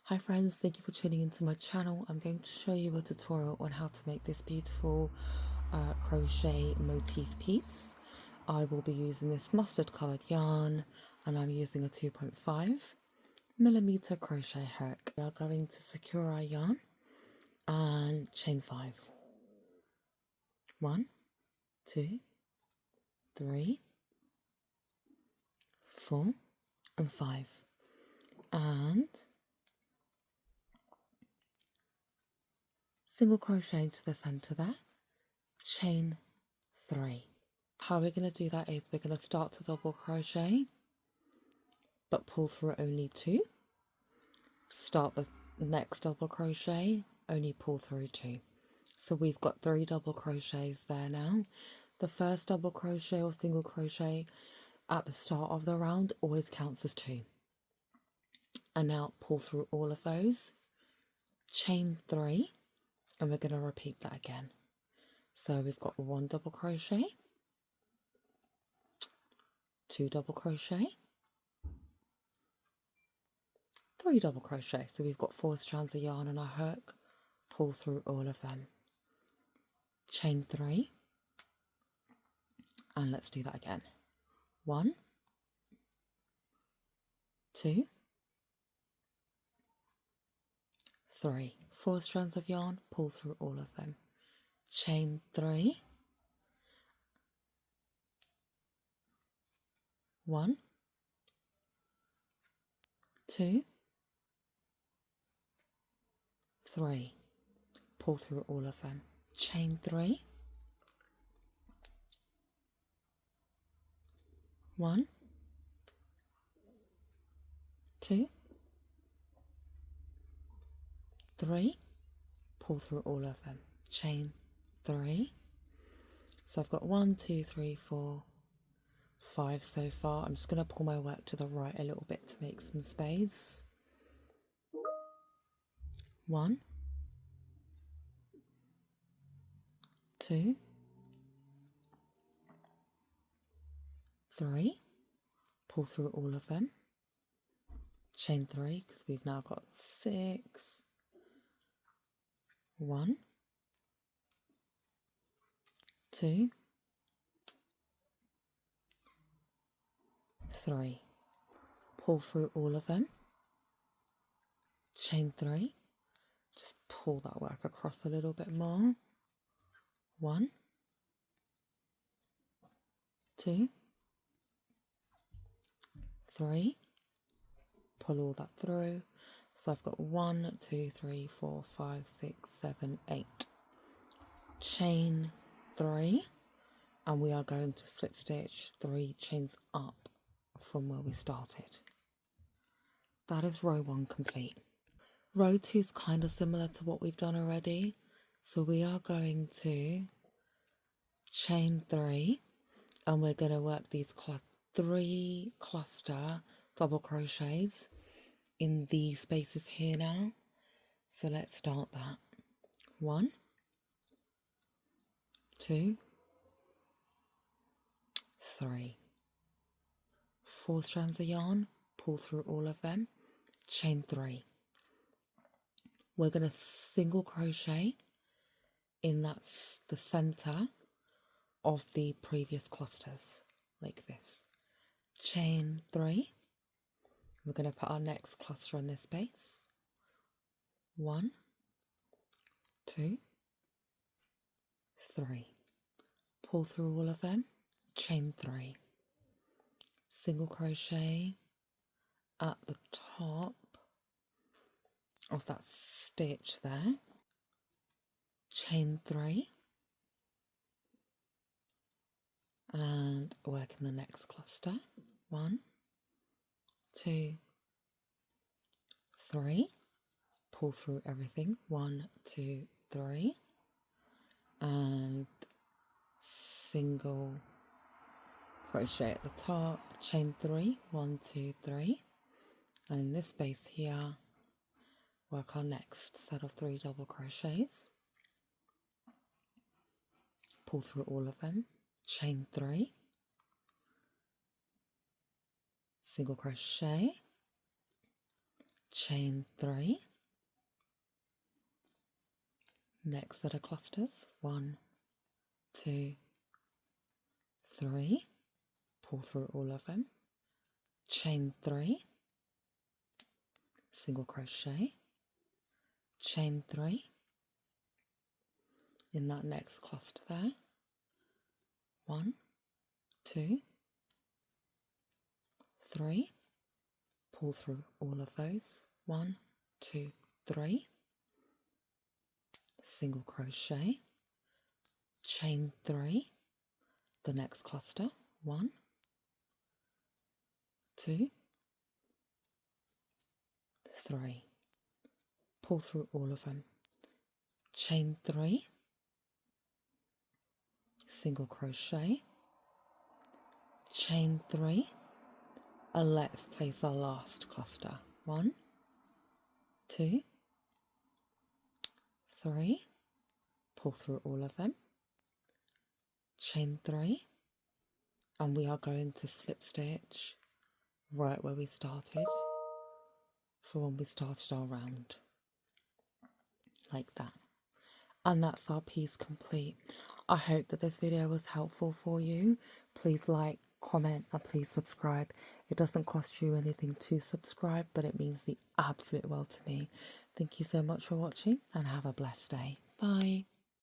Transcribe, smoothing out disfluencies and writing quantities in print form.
Hi friends, thank you for tuning into my channel. I'm going to show you a tutorial on how to make this beautiful crochet motif piece. I will be using this mustard coloured yarn and I'm using a 2.5mm crochet hook. We are going to secure our yarn and chain 5. 1, 2, 3, 4 and 5. And single crochet into the centre there, chain 3. How we're going to do that is we're going to start to double crochet but pull through only 2. Start the next double crochet, only pull through 2. So we've got 3 double crochets there now. The first double crochet or single crochet at the start of the round always counts as 2. And now pull through all of those, chain 3, and we're going to repeat that again. So we've got 1 double crochet, 2 double crochet, 3 double crochet. So we've got 4 strands of yarn on our hook, pull through all of them, chain 3, and let's do that again. 1, 2, 3. 4 strands of yarn, pull through all of them, chain 3, 1, 2, 3. Pull through all of them, chain 3, 1, 2, 3. Pull through all of them, chain 3. So I've got 1, 2, 3, 4, 5 so far. I'm just going to pull my work to the right a little bit to make some space. 1, 2, 3. Pull through all of them, chain 3, because we've now got 6. 1, 2, 3. Pull through all of them, chain 3. Just pull that work across a little bit more. 1, 2, 3. Pull all that through. So I've got 1, 2, 3, 4, 5, 6, 7, 8. Chain 3, and we are going to slip stitch 3 chains up from where we started. That is row 1 complete. Row 2 is kind of similar to what we've done already. So we are going to chain 3, and we're going to work these 3 cluster double crochets in these spaces here now. So let's start that. 1, 2, 3. 4 strands of yarn, pull through all of them, chain 3. We're going to single crochet in that's the center of the previous clusters, like this. Chain 3. We're going to put our next cluster in this space. 1, 2, 3. Pull through all of them, chain 3. Single crochet at the top of that stitch there, chain 3, and work in the next cluster. 1, 2, 3. Pull through everything. 1, 2, 3, and single crochet at the top, chain 3, 1, 2, 3, and in this space here work our next set of 3 double crochets. Pull through all of them, chain 3, single crochet, chain 3. Next set of clusters, 1, 2, 3. Pull through all of them, chain 3, single crochet, chain 3 in that next cluster there, 1, 2, 3. Pull through all of those, 1, 2, 3, single crochet, chain 3, the next cluster, 1, 2, 3. Pull through all of them, chain 3, single crochet, chain 3, and let's place our last cluster, 1, 2, 3. Pull through all of them, chain 3, and we are going to slip stitch right where we started for when we started our round, like that. And that's our piece complete. I hope that this video was helpful for you. Please like, comment, and please subscribe. It doesn't cost you anything to subscribe, but it means the absolute world to me. Thank you so much for watching, and have a blessed day. Bye.